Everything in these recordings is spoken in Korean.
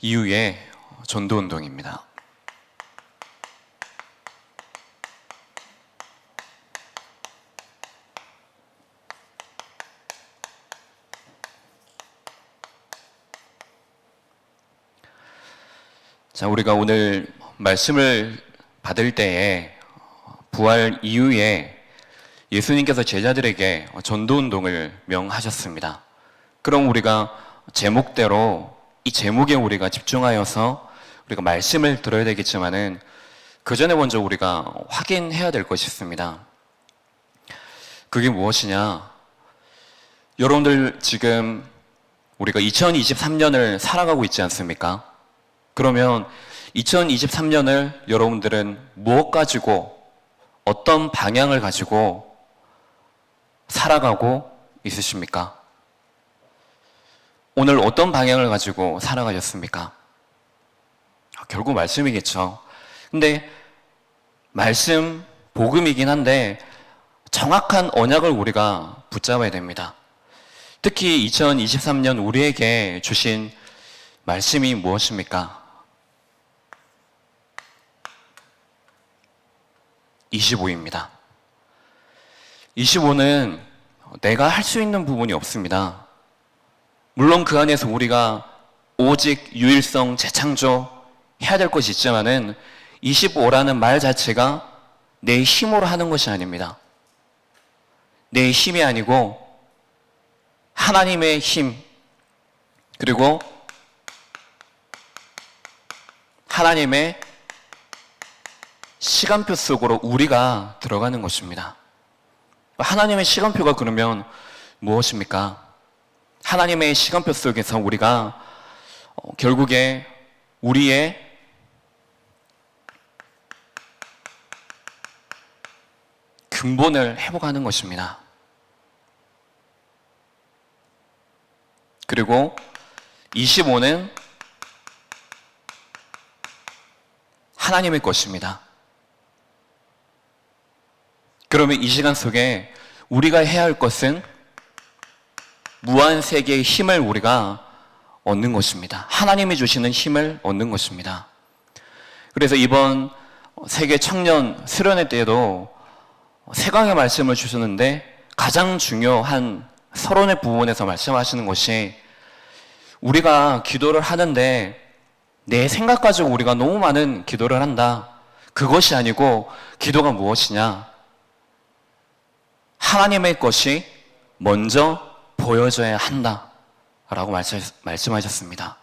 이후의 전도운동입니다. 자, 우리가 오늘 말씀을 받을 때에 부활 이후에 예수님께서 제자들에게 전도운동을 명하셨습니다. 그럼 우리가 제목대로 이 제목에 우리가 집중하여서 우리가 말씀을 들어야 되겠지만은 그 전에 먼저 우리가 확인해야 될 것이 있습니다. 그게 무엇이냐? 여러분들 지금 우리가 2023년을 살아가고 있지 않습니까? 그러면 2023년을 여러분들은 무엇 가지고 어떤 방향을 가지고 살아가고 있으십니까? 오늘 어떤 방향을 가지고 살아가셨습니까? 결국 말씀이겠죠. 근데 말씀, 복음이긴 한데 정확한 언약을 우리가 붙잡아야 됩니다. 특히 2023년 우리에게 주신 말씀이 무엇입니까? 25입니다. 25는 내가 할 수 있는 부분이 없습니다. 물론 그 안에서 우리가 오직 유일성, 재창조 해야 될 것이 있지만은 25라는 말 자체가 내 힘으로 하는 것이 아닙니다. 내 힘이 아니고 하나님의 힘, 그리고 하나님의 시간표 속으로 우리가 들어가는 것입니다. 하나님의 시간표가 그러면 무엇입니까? 하나님의 시간표 속에서 우리가 결국에 우리의 근본을 회복하는 것입니다. 그리고 25는 하나님의 것입니다. 그러면 이 시간 속에 우리가 해야 할 것은 무한 세계의 힘을 우리가 얻는 것입니다. 하나님이 주시는 힘을 얻는 것입니다. 그래서 이번 세계 청년 수련회 때에도 세 강의 말씀을 주셨는데 가장 중요한 서론의 부분에서 말씀하시는 것이 우리가 기도를 하는데 내 생각 가지고 우리가 너무 많은 기도를 한다. 그것이 아니고 기도가 무엇이냐? 하나님의 것이 먼저 보여져야 한다 라고 말씀하셨습니다.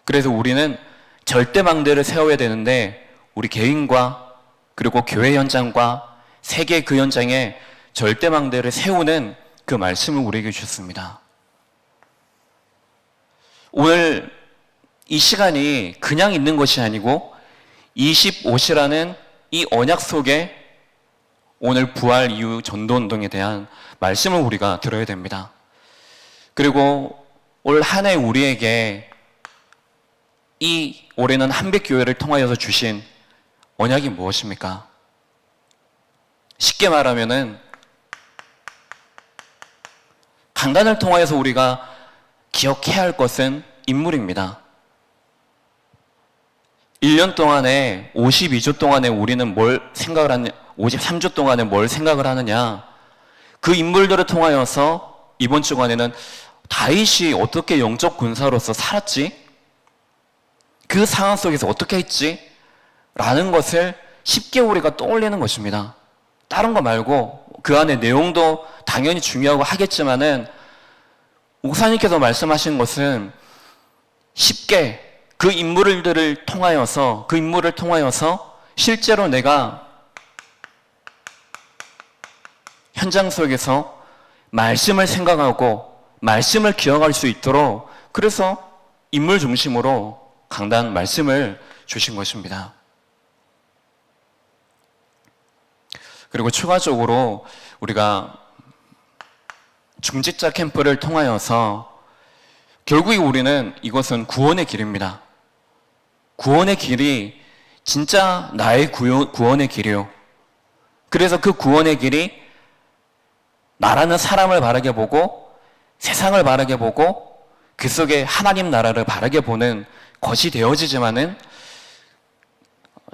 그래서 우리는 절대망대를 세워야 되는데 우리 개인과 그리고 교회 현장과 세계 그 현장에 절대망대를 세우는 그 말씀을 우리에게 주셨습니다. 오늘 이 시간이 그냥 있는 것이 아니고 25시라는 이 언약 속에 오늘 부활 이후 전도운동에 대한 말씀을 우리가 들어야 됩니다. 그리고 올 한 해 우리에게 이 올해는 한빛교회를 통하여서 주신 언약이 무엇입니까? 쉽게 말하면은 강단을 통하여서 우리가 기억해야 할 것은 인물입니다. 1년 동안에 52주 동안에 우리는 뭘 생각을 하느냐, 53주 동안에 뭘 생각을 하느냐, 그 인물들을 통하여서 이번 주간에는 다윗이 어떻게 영적 군사로서 살았지? 그 상황 속에서 어떻게 했지? 라는 것을 쉽게 우리가 떠올리는 것입니다. 다른 거 말고 그 안에 내용도 당연히 중요하고 하겠지만은 목사님께서 말씀하신 것은 쉽게 그 인물을 통하여서 실제로 내가 현장 속에서 말씀을 생각하고 말씀을 기억할 수 있도록 그래서 인물 중심으로 강단 말씀을 주신 것입니다. 그리고 추가적으로 우리가 중직자 캠프를 통하여서 결국에 우리는 이것은 구원의 길입니다. 구원의 길이 진짜 나의 구원의 길이요. 그래서 그 구원의 길이 나라는 사람을 바라게 보고 세상을 바라게 보고 그 속에 하나님 나라를 바라게 보는 것이 되어지지만은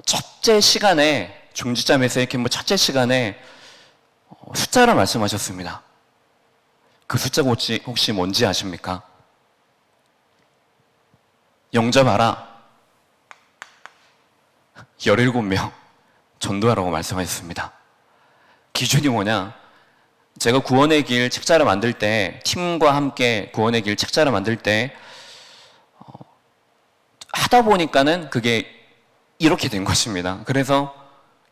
첫째 시간에 중지자 메시지 캠프 첫째 시간에 숫자를 말씀하셨습니다. 그 숫자가 혹시 뭔지 아십니까? 영접하라. 17명 전도하라고 말씀하셨습니다. 기준이 뭐냐? 제가 구원의 길 책자를 만들 때, 팀과 함께 구원의 길 책자를 만들 때 하다 보니까는 그게 이렇게 된 것입니다. 그래서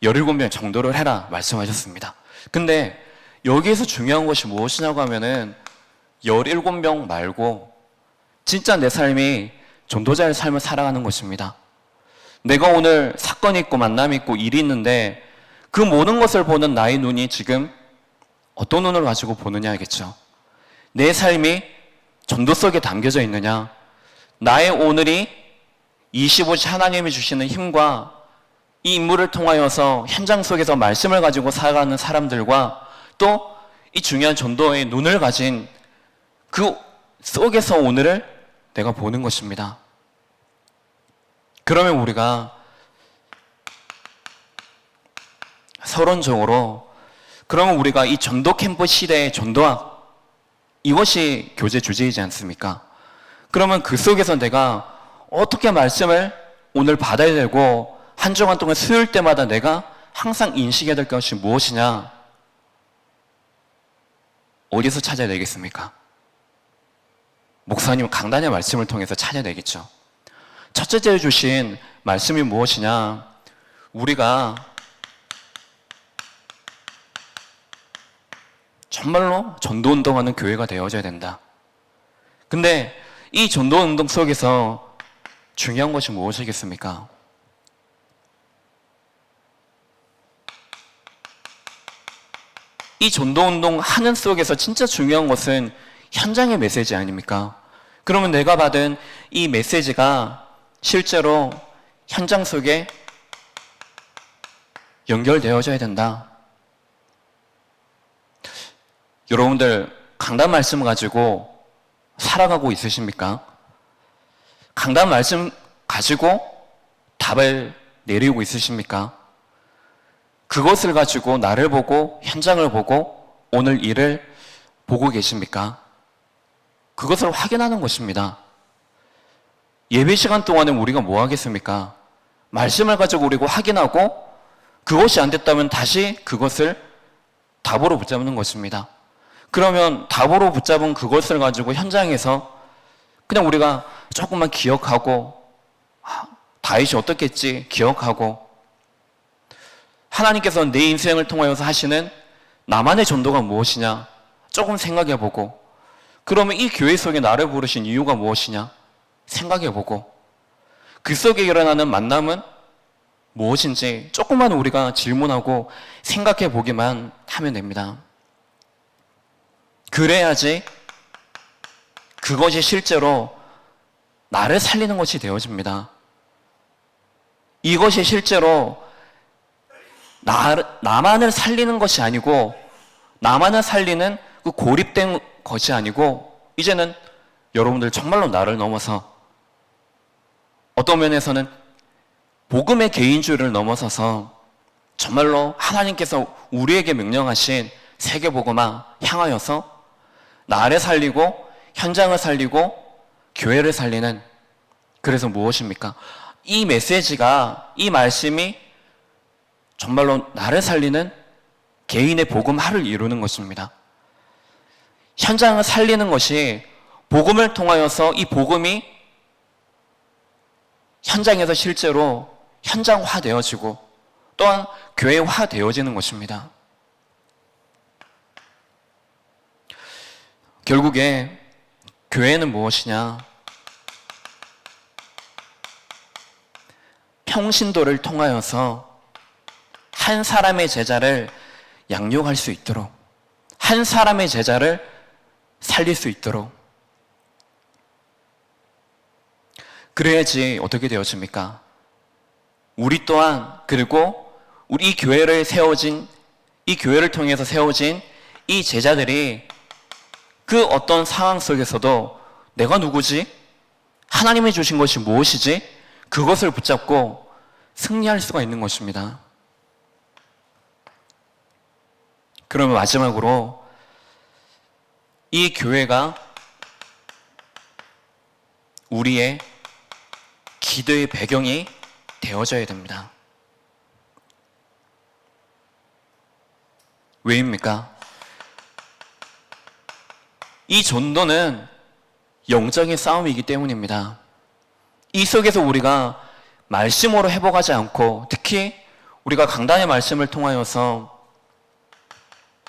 17명 정도를 해라 말씀하셨습니다. 근데 여기에서 중요한 것이 무엇이냐고 하면은 17명 말고 진짜 내 삶이 전도자의 삶을 살아가는 것입니다. 내가 오늘 사건이 있고 만남이 있고 일이 있는데 그 모든 것을 보는 나의 눈이 지금 어떤 눈을 가지고 보느냐겠죠. 내 삶이 전도 속에 담겨져 있느냐, 나의 오늘이 25시 하나님이 주시는 힘과 이 인물을 통하여서 현장 속에서 말씀을 가지고 살아가는 사람들과 또 이 중요한 전도의 눈을 가진 그 속에서 오늘을 내가 보는 것입니다. 그러면 우리가 서론적으로 그러면 우리가 이 전도 캠프 시대의 전도학 이것이 교재 주제이지 않습니까? 그러면 그 속에서 내가 어떻게 말씀을 오늘 받아야 되고 한 주간 동안 수요일 때마다 내가 항상 인식해야 될 것이 무엇이냐? 어디서 찾아야 되겠습니까? 목사님 강단의 말씀을 통해서 찾아내겠죠. 첫째째 주신 말씀이 무엇이냐? 우리가 정말로 전도운동하는 교회가 되어져야 된다. 근데 이 전도운동 속에서 중요한 것이 무엇이겠습니까? 이 전도운동 하는 속에서 진짜 중요한 것은 현장의 메시지 아닙니까? 그러면 내가 받은 이 메시지가 실제로 현장 속에 연결되어져야 된다. 여러분들 강단 말씀 가지고 살아가고 있으십니까? 강단 말씀 가지고 답을 내리고 있으십니까? 그것을 가지고 나를 보고 현장을 보고 오늘 일을 보고 계십니까? 그것을 확인하는 것입니다. 예배 시간 동안에 우리가 뭐 하겠습니까? 말씀을 가지고 우리가 확인하고 그것이 안 됐다면 다시 그것을 답으로 붙잡는 것입니다. 그러면 답으로 붙잡은 그것을 가지고 현장에서 그냥 우리가 조금만 기억하고 다윗이 어떻겠지 기억하고 하나님께서 내 인생을 통하여서 하시는 나만의 전도가 무엇이냐 조금 생각해보고 그러면 이 교회 속에 나를 부르신 이유가 무엇이냐 생각해보고 그 속에 일어나는 만남은 무엇인지 조금만 우리가 질문하고 생각해보기만 하면 됩니다. 그래야지 그것이 실제로 나를 살리는 것이 되어집니다. 이것이 실제로 나만을 살리는 것이 아니고 나만을 살리는 그 고립된 것이 아니고 이제는 여러분들 정말로 나를 넘어서 어떤 면에서는 복음의 개인주의를 넘어서서 정말로 하나님께서 우리에게 명령하신 세계복음화 향하여서 나를 살리고 현장을 살리고 교회를 살리는 그래서 무엇입니까? 이 메시지가 이 말씀이 정말로 나를 살리는 개인의 복음화를 이루는 것입니다. 현장을 살리는 것이 복음을 통하여서 이 복음이 현장에서 실제로 현장화되어지고 또한 교회화되어지는 것입니다. 결국에 교회는 무엇이냐? 평신도를 통하여서 한 사람의 제자를 양육할 수 있도록 한 사람의 제자를 살릴 수 있도록 그래야지 어떻게 되어집니까? 우리 또한 그리고 우리 이 교회를 세워진 이 교회를 통해서 세워진 이 제자들이 그 어떤 상황 속에서도 내가 누구지? 하나님이 주신 것이 무엇이지? 그것을 붙잡고 승리할 수가 있는 것입니다. 그러면 마지막으로 이 교회가 우리의 기도의 배경이 되어져야 됩니다. 왜입니까? 이 전도는 영적인 싸움이기 때문입니다. 이 속에서 우리가 말씀으로 회복하지 않고, 특히 우리가 강단의 말씀을 통하여서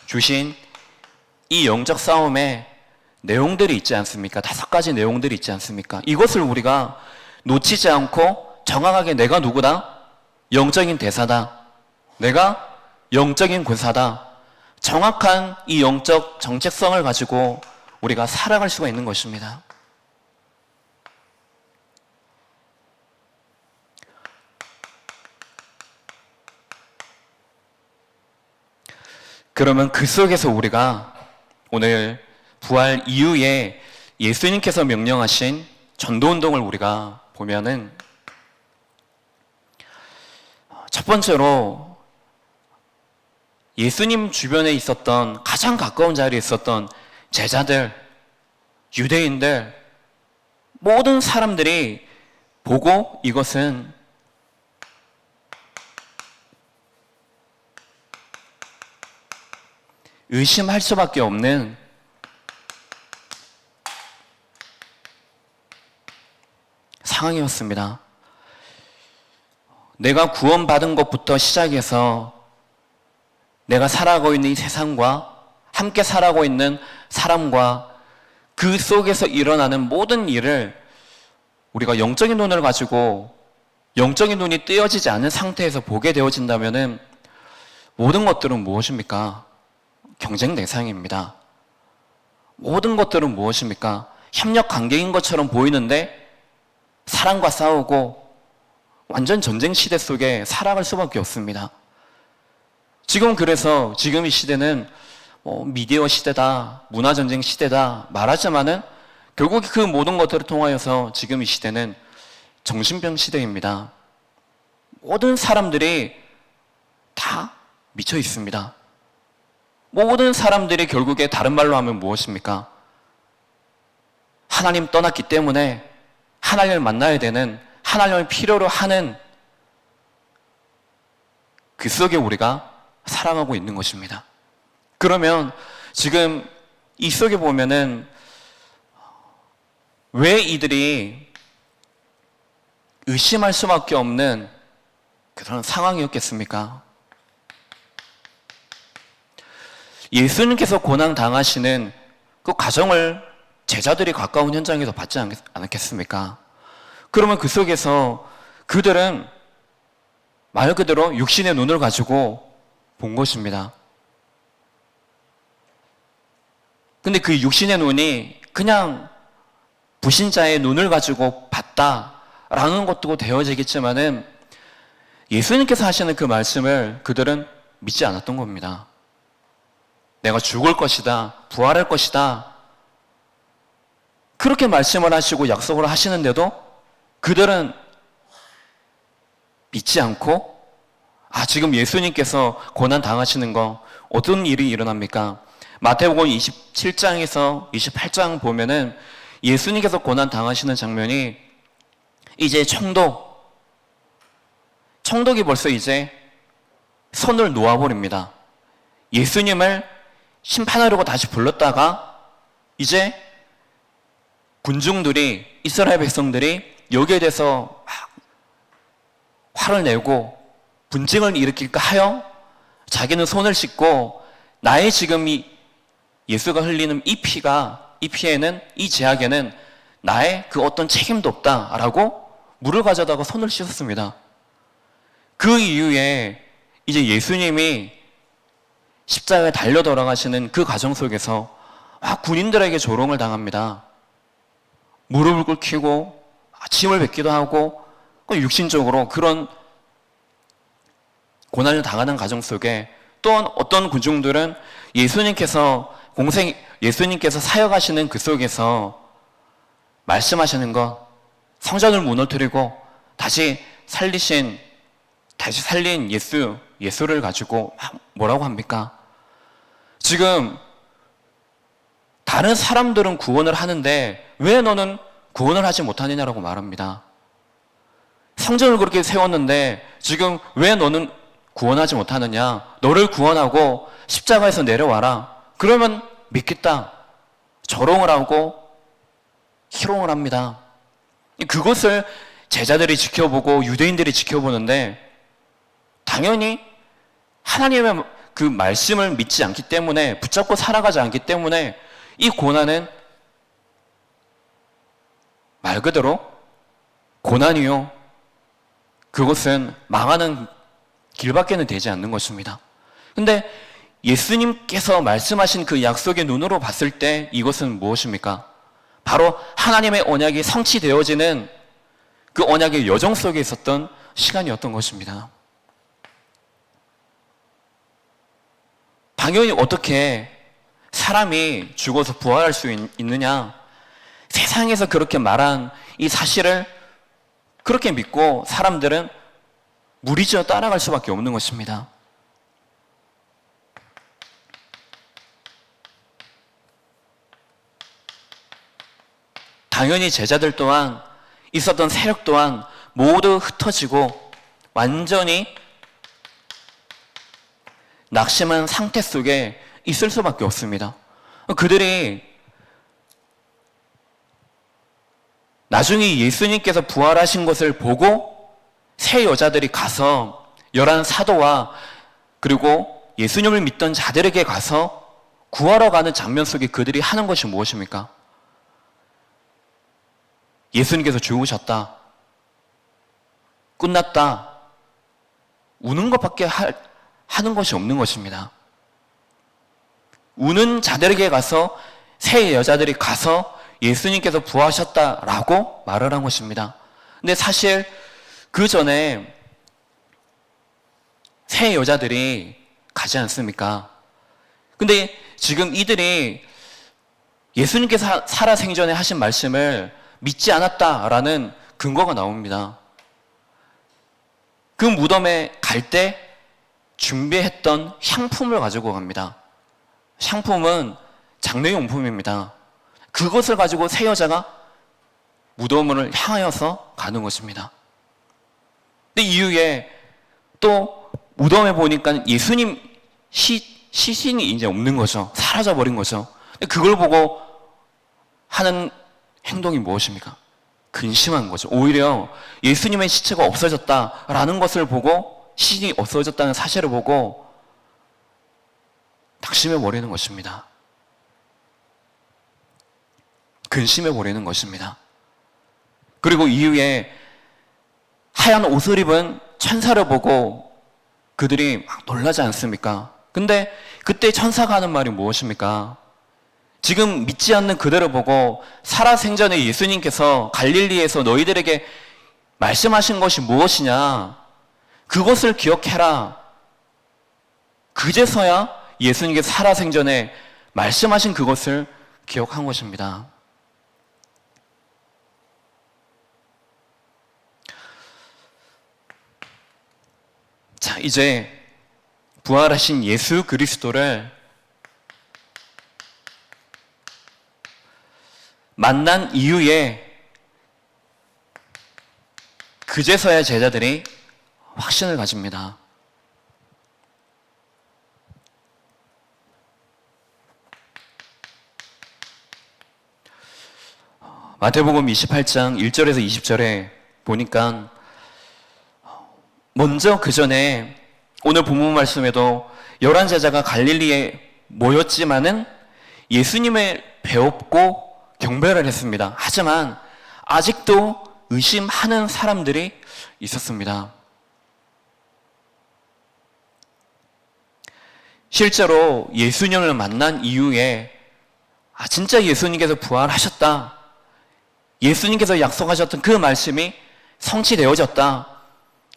주신 이 영적 싸움에 내용들이 있지 않습니까? 5가지 내용들이 있지 않습니까? 이것을 우리가 놓치지 않고 정확하게 내가 누구다? 영적인 대사다. 내가 영적인 군사다. 정확한 이 영적 정체성을 가지고 우리가 살아갈 수가 있는 것입니다. 그러면 그 속에서 우리가 오늘 부활 이후에 예수님께서 명령하신 전도운동을 우리가 보면은 첫 번째로 예수님 주변에 있었던 가장 가까운 자리에 있었던 제자들, 유대인들, 모든 사람들이 보고 이것은 의심할 수밖에 없는 상황이었습니다. 내가 구원받은 것부터 시작해서 내가 살아가고 있는 이 세상과 함께 살아가고 있는 사람과 그 속에서 일어나는 모든 일을 우리가 영적인 눈을 가지고 영적인 눈이 떼어지지 않은 상태에서 보게 되어진다면은 모든 것들은 무엇입니까? 경쟁 대상입니다. 모든 것들은 무엇입니까? 협력 관계인 것처럼 보이는데 사랑과 싸우고 완전 전쟁 시대 속에 살아갈 수밖에 없습니다. 그래서 지금 이 시대는 미디어 시대다, 문화전쟁 시대다 말하지만은 결국 그 모든 것들을 통하여서 지금 이 시대는 정신병 시대입니다. 모든 사람들이 다 미쳐 있습니다. 모든 사람들이 결국에 다른 말로 하면 무엇입니까? 하나님 떠났기 때문에 하나님을 만나야 되는, 하나님을 필요로 하는 그 속에 우리가 살아가고 있는 것입니다. 그러면 지금 이 속에 보면은 왜 이들이 의심할 수밖에 없는 그런 상황이었겠습니까? 예수님께서 고난 당하시는 그 과정을 제자들이 가까운 현장에서 받지 않았겠습니까? 그러면 그 속에서 그들은 말 그대로 육신의 눈을 가지고 본 것입니다. 근데 그 육신의 눈이 그냥 불신자의 눈을 가지고 봤다라는 것도 되어지겠지만은 예수님께서 하시는 그 말씀을 그들은 믿지 않았던 겁니다. 내가 죽을 것이다, 부활할 것이다, 그렇게 말씀을 하시고 약속을 하시는데도 그들은 믿지 않고, 지금 예수님께서 고난 당하시는 거 어떤 일이 일어납니까? 마태복음 27장에서 28장 보면은 예수님께서 고난 당하시는 장면이 이제 청독이 벌써 이제 손을 놓아버립니다. 예수님을 심판하려고 다시 불렀다가 이제 군중들이, 이스라엘 백성들이 여기에 대해서 막 화를 내고 분쟁을 일으킬까 하여 자기는 손을 씻고 나의 지금 이 예수가 흘리는 이 피에는, 이 제약에는 나의 그 어떤 책임도 없다라고 물을 가져다가 손을 씻었습니다. 그 이후에 이제 예수님이 십자가에 달려 돌아가시는 그 과정 속에서 군인들에게 조롱을 당합니다. 무릎을 꿇히고 침을 뱉기도 하고 육신적으로 그런 고난을 당하는 과정 속에 또한 어떤 군중들은 예수님께서 사역하시는 그 속에서 말씀하시는 것, 성전을 무너뜨리고 다시 살린 예수를 가지고 뭐라고 합니까? 지금 다른 사람들은 구원을 하는데 왜 너는 구원을 하지 못하느냐라고 말합니다. 성전을 그렇게 세웠는데 지금 왜 너는 구원하지 못하느냐? 너를 구원하고 십자가에서 내려와라. 그러면 믿겠다. 조롱을 하고 희롱을 합니다. 그것을 제자들이 지켜보고 유대인들이 지켜보는데 당연히 하나님의 그 말씀을 믿지 않기 때문에, 붙잡고 살아가지 않기 때문에 이 고난은 말 그대로 고난이요, 그것은 망하는 길밖에는 되지 않는 것입니다. 근데 예수님께서 말씀하신 그 약속의 눈으로 봤을 때 이것은 무엇입니까? 바로 하나님의 언약이 성취되어지는 그 언약의 여정 속에 있었던 시간이었던 것입니다. 당연히 어떻게 사람이 죽어서 부활할 수 있느냐? 세상에서 그렇게 말한 이 사실을 그렇게 믿고 사람들은 무리지어 따라갈 수밖에 없는 것입니다. 당연히 제자들 또한, 있었던 세력 또한 모두 흩어지고 완전히 낙심한 상태 속에 있을 수밖에 없습니다. 그들이 나중에 예수님께서 부활하신 것을 보고 세 여자들이 가서 11 사도와 그리고 예수님을 믿던 자들에게 가서 구하러 가는 장면 속에 그들이 하는 것이 무엇입니까? 예수님께서 죽으셨다, 끝났다, 우는 것밖에 하는 것이 없는 것입니다. 우는 자들에게 가서, 세 여자들이 가서 예수님께서 부활하셨다라고 말을 한 것입니다. 근데 사실 그 전에 세 여자들이 가지 않습니까? 근데 지금 이들이 예수님께서 살아생전에 하신 말씀을 믿지 않았다라는 근거가 나옵니다. 그 무덤에 갈 때 준비했던 향품을 가지고 갑니다. 향품은 장례용품입니다. 그것을 가지고 세 여자가 무덤을 향하여서 가는 것입니다. 근데 이후에 또 무덤에 보니까 예수님 시신이 이제 없는 거죠. 사라져버린 거죠. 그걸 보고 하는 행동이 무엇입니까? 근심한 거죠. 오히려 예수님의 시체가 없어졌다라는 것을 보고, 시신이 없어졌다는 사실을 보고 낙심해 버리는 것입니다. 근심해 버리는 것입니다. 그리고 이후에 하얀 옷을 입은 천사를 보고 그들이 막 놀라지 않습니까? 근데 그때 천사가 하는 말이 무엇입니까? 지금 믿지 않는 그들을 보고 살아생전에 예수님께서 갈릴리에서 너희들에게 말씀하신 것이 무엇이냐? 그것을 기억해라. 그제서야 예수님께서 살아생전에 말씀하신 그것을 기억한 것입니다. 자, 이제 부활하신 예수 그리스도를 만난 이후에 그제서야 제자들이 확신을 가집니다. 마태복음 28장 1절에서 20절에 보니까 먼저 그 전에 오늘 본문 말씀에도 11 제자가 갈릴리에 모였지만은 예수님을 배웠고 경배를 했습니다. 하지만 아직도 의심하는 사람들이 있었습니다. 실제로 예수님을 만난 이후에 진짜 예수님께서 부활하셨다, 예수님께서 약속하셨던 그 말씀이 성취되어졌다,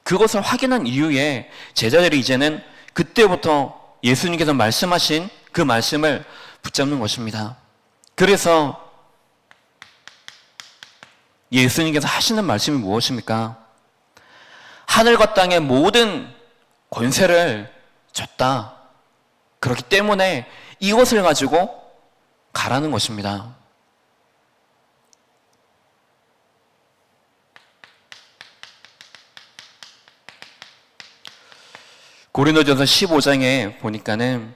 그것을 확인한 이후에 제자들이 이제는 그때부터 예수님께서 말씀하신 그 말씀을 붙잡는 것입니다. 그래서 예수님께서 하시는 말씀이 무엇입니까? 하늘과 땅의 모든 권세를 줬다. 그렇기 때문에 이것을 가지고 가라는 것입니다. 고린도전서 15장에 보니까는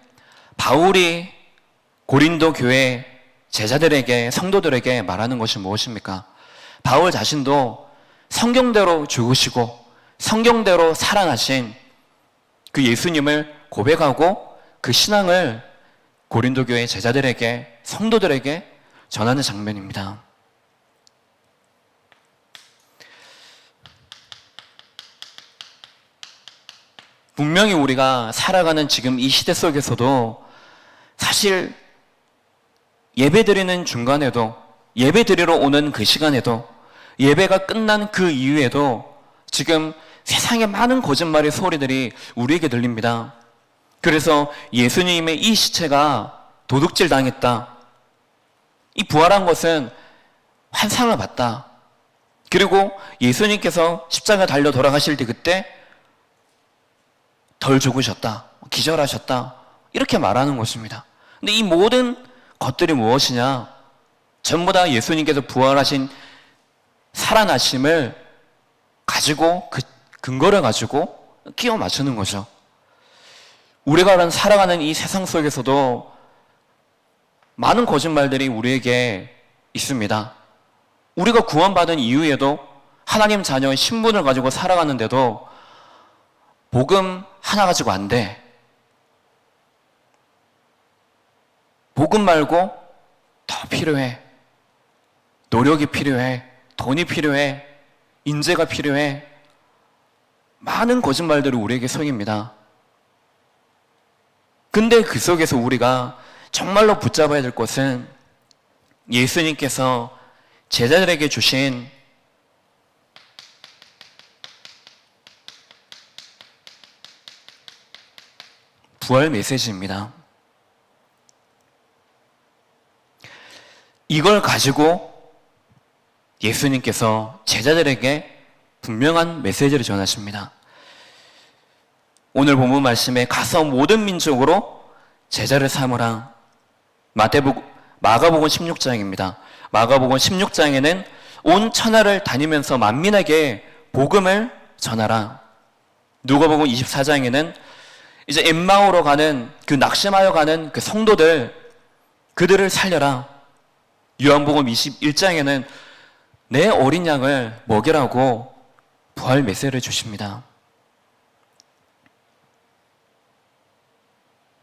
바울이 고린도 교회 제자들에게, 성도들에게 말하는 것이 무엇입니까? 바울 자신도 성경대로 죽으시고 성경대로 살아나신 그 예수님을 고백하고 그 신앙을 고린도 교회 제자들에게, 성도들에게 전하는 장면입니다. 분명히 우리가 살아가는 지금 이 시대 속에서도 사실 예배드리는 중간에도, 예배드리러 오는 그 시간에도, 예배가 끝난 그 이후에도 지금 세상에 많은 거짓말의 소리들이 우리에게 들립니다. 그래서 예수님의 이 시체가 도둑질 당했다. 이 부활한 것은 환상을 봤다. 그리고 예수님께서 십자가 달려 돌아가실 때 그때 덜 죽으셨다. 기절하셨다. 이렇게 말하는 것입니다. 근데 이 모든 것들이 무엇이냐? 전부 다 예수님께서 부활하신 살아나심을 가지고, 그 근거를 가지고 끼워 맞추는 거죠. 우리가 살아가는 이 세상 속에서도 많은 거짓말들이 우리에게 있습니다. 우리가 구원받은 이후에도 하나님 자녀의 신분을 가지고 살아가는데도 복음 하나 가지고 안 돼. 복음 말고 더 필요해. 노력이 필요해. 돈이 필요해. 인재가 필요해. 많은 거짓말들이 우리에게 속입니다. 근데 그 속에서 우리가 정말로 붙잡아야 될 것은 예수님께서 제자들에게 주신 부활 메시지입니다. 이걸 가지고 예수님께서 제자들에게 분명한 메시지를 전하십니다. 오늘 본문 말씀에 가서 모든 민족으로 제자를 삼으라. 마가복음 16장입니다. 마가복음 16장에는 온 천하를 다니면서 만민에게 복음을 전하라. 누가복음 24장에는 이제 엠마오로 가는, 그 낙심하여 가는 그 성도들, 그들을 살려라. 요한복음 21장에는 내 어린 양을 먹이라고 부활 메시지를 주십니다.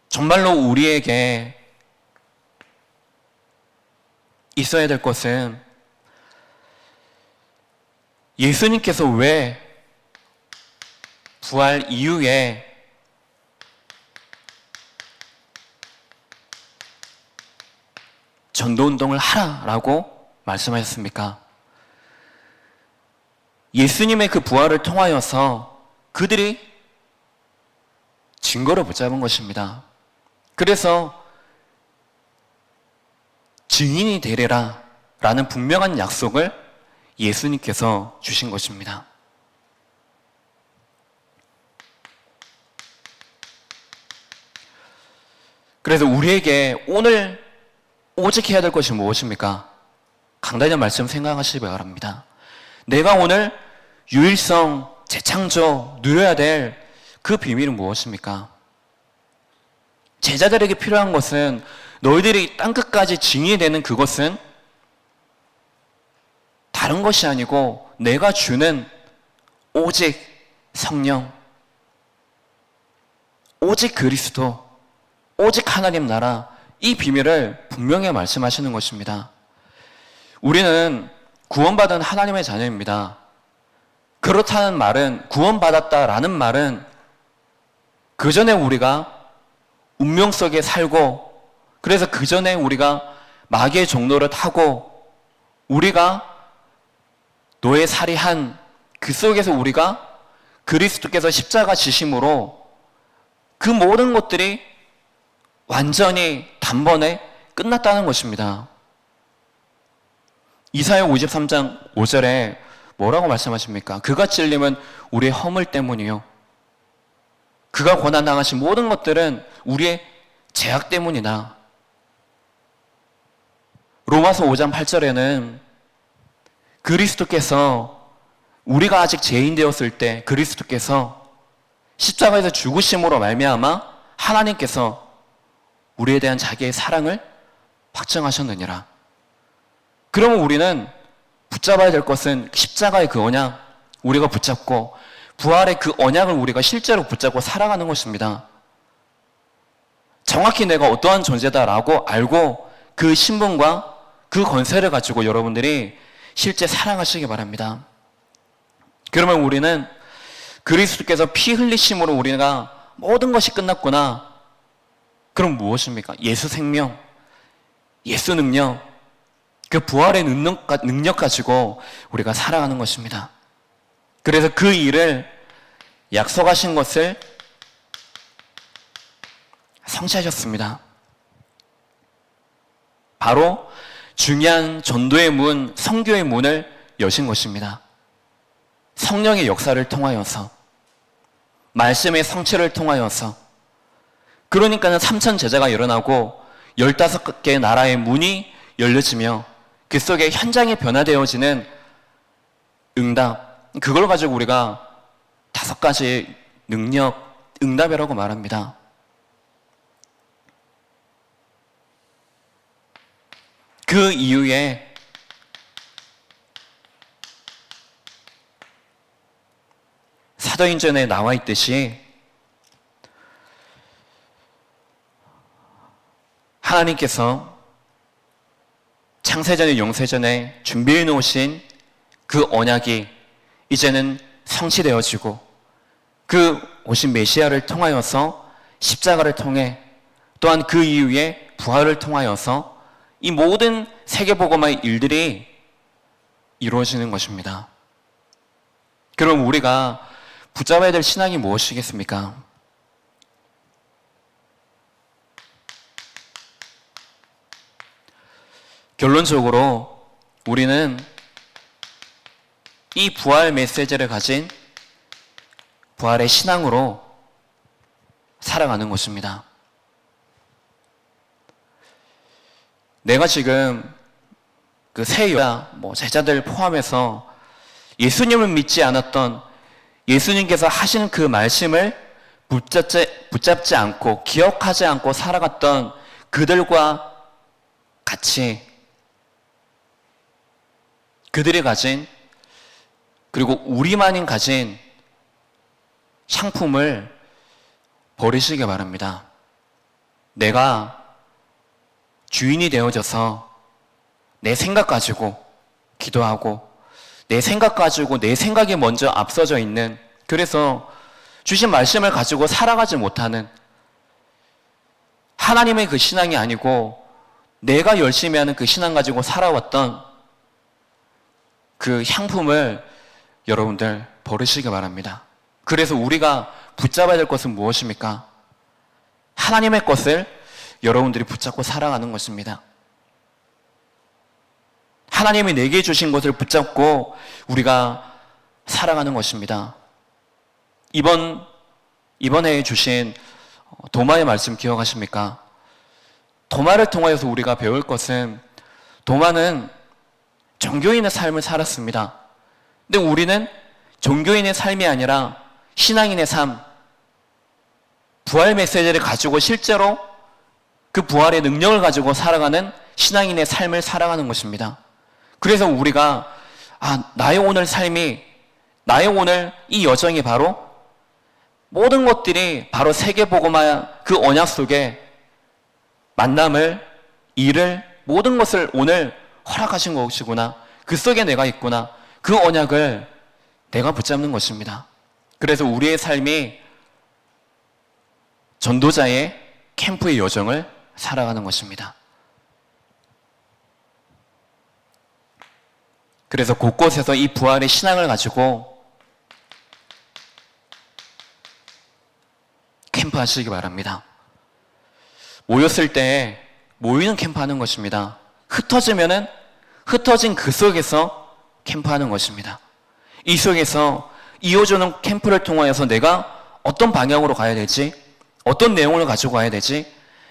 정말로 우리에게 있어야 될 것은 예수님께서 왜 부활 이후에 전도운동을 하라라고 말씀하셨습니까? 예수님의 그 부활을 통하여서 그들이 증거를 붙잡은 것입니다. 그래서 증인이 되리라 라는 분명한 약속을 예수님께서 주신 것입니다. 그래서 우리에게 오늘 오직 해야 될 것이 무엇입니까? 강단의 말씀 생각하시기 바랍니다. 내가 오늘 유일성, 재창조, 누려야 될 그 비밀은 무엇입니까? 제자들에게 필요한 것은, 너희들이 땅끝까지 증인이 되는 그것은 다른 것이 아니고 내가 주는 오직 성령, 오직 그리스도, 오직 하나님 나라, 이 비밀을 분명히 말씀하시는 것입니다. 우리는 구원받은 하나님의 자녀입니다. 그렇다는 말은, 구원받았다라는 말은 그 전에 우리가 운명 속에 살고, 그래서 그 전에 우리가 마귀의 종로를 타고, 우리가 노예살이한 그 속에서 우리가 그리스도께서 십자가 지심으로 그 모든 것들이 완전히 단번에 끝났다는 것입니다. 이사야 53장 5절에 뭐라고 말씀하십니까? 그가 찔림은 우리의 허물 때문이요. 그가 고난당하신 모든 것들은 우리의 죄악 때문이다. 로마서 5장 8절에는 그리스도께서 우리가 아직 죄인 되었을 때 그리스도께서 십자가에서 죽으심으로 말미암아 하나님께서 우리에 대한 자기의 사랑을 확증하셨느니라. 그러면 우리는 붙잡아야 될 것은 십자가의 그 언약, 우리가 붙잡고 부활의 그 언약을 우리가 실제로 붙잡고 살아가는 것입니다. 정확히 내가 어떠한 존재다라고 알고 그 신분과 그 권세를 가지고 여러분들이 실제 살아가시기 바랍니다. 그러면 우리는 그리스도께서 피 흘리심으로 우리가 모든 것이 끝났구나. 그럼 무엇입니까? 예수 생명, 예수 능력, 그 부활의 능력 가지고 우리가 살아가는 것입니다. 그래서 그 일을 약속하신 것을 성취하셨습니다. 바로 중요한 전도의 문, 선교의 문을 여신 것입니다. 성령의 역사를 통하여서, 말씀의 성취를 통하여서, 그러니까는 3천 제자가 일어나고 15개의 나라의 문이 열려지며 그 속에 현장이 변화되어지는 응답, 그걸 가지고 우리가 5가지 능력, 응답이라고 말합니다. 그 이후에 사도행전에 나와 있듯이 하나님께서 창세전에 영세전에 준비해 놓으신 그 언약이 이제는 성취되어지고 그 오신 메시아를 통하여서 십자가를 통해 또한 그 이후에 부활을 통하여서 이 모든 세계복음화의 일들이 이루어지는 것입니다. 그럼 우리가 붙잡아야 될 신앙이 무엇이겠습니까? 결론적으로 우리는 이 부활 메시지를 가진 부활의 신앙으로 살아가는 것입니다. 내가 지금 그 새 여자, 제자들 포함해서 예수님을 믿지 않았던 예수님께서 하시는 그 말씀을 붙잡지 않고 기억하지 않고 살아갔던 그들과 같이 그들이 가진 그리고 우리만이 가진 상품을 버리시기 바랍니다. 내가 주인이 되어져서 내 생각 가지고 기도하고 내 생각 가지고 내 생각이 먼저 앞서져 있는, 그래서 주신 말씀을 가지고 살아가지 못하는 하나님의 그 신앙이 아니고 내가 열심히 하는 그 신앙 가지고 살아왔던 그 향품을 여러분들 버리시기 바랍니다. 그래서 우리가 붙잡아야 될 것은 무엇입니까? 하나님의 것을 여러분들이 붙잡고 살아가는 것입니다. 하나님이 내게 주신 것을 붙잡고 우리가 살아가는 것입니다. 이번에 주신 도마의 말씀 기억하십니까? 도마를 통하여서 우리가 배울 것은, 도마는 종교인의 삶을 살았습니다. 근데 우리는 종교인의 삶이 아니라 신앙인의 삶, 부활 메시지를 가지고 실제로 그 부활의 능력을 가지고 살아가는 신앙인의 삶을 살아가는 것입니다. 그래서 우리가 나의 오늘 삶이, 나의 오늘 이 여정이 바로 모든 것들이 바로 세계복음화 그 언약 속에 만남을, 일을, 모든 것을 오늘 허락하신 것이구나. 그 속에 내가 있구나. 그 언약을 내가 붙잡는 것입니다. 그래서 우리의 삶이 전도자의 캠프의 여정을 살아가는 것입니다. 그래서 곳곳에서 이 부활의 신앙을 가지고 캠프 하시기 바랍니다. 모였을 때 모이는 캠프 하는 것입니다. 흩어지면은 흩어진 그 속에서 캠프하는 것입니다. 이 속에서 2호조는 캠프를 통하여서 내가 어떤 방향으로 가야 되지? 어떤 내용을 가지고 가야 되지?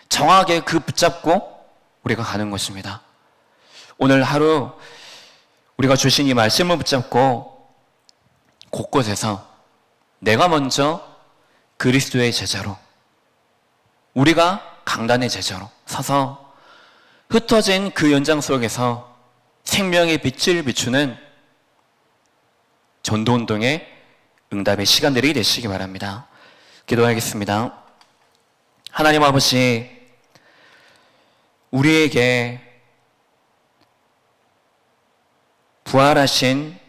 정확하게 그 붙잡고 우리가 가는 것입니다. 오늘 하루 우리가 주신 이 말씀을 붙잡고 곳곳에서 내가 먼저 그리스도의 제자로, 우리가 강단의 제자로 서서 흩어진 그 연장 속에서 생명의 빛을 비추는 전도운동의 응답의 시간들이 되시기 바랍니다. 기도하겠습니다. 하나님 아버지, 우리에게 부활하신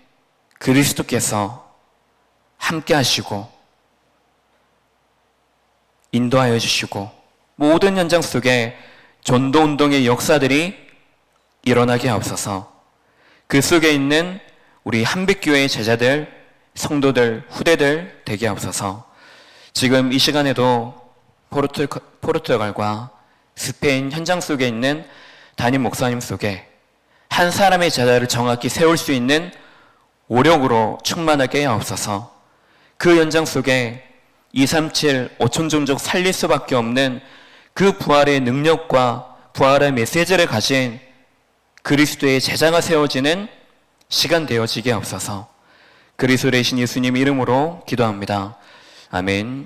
그리스도께서 함께 하시고 인도하여 주시고 모든 현장 속에 전도운동의 역사들이 일어나게 하옵소서. 그 속에 있는 우리 한빛교회의 제자들, 성도들, 후대들 되게 하옵소서. 지금 이 시간에도 포르투갈과 스페인 현장 속에 있는 담임 목사님 속에 한 사람의 제자를 정확히 세울 수 있는 오력으로 충만하게 하옵소서. 그 현장 속에 237 5천종족 살릴 수밖에 없는 그 부활의 능력과 부활의 메시지를 가진 그리스도의 제자가 세워지는 시간 되어지게 하옵소서. 그리스도의 신 예수님 이름으로 기도합니다. 아멘.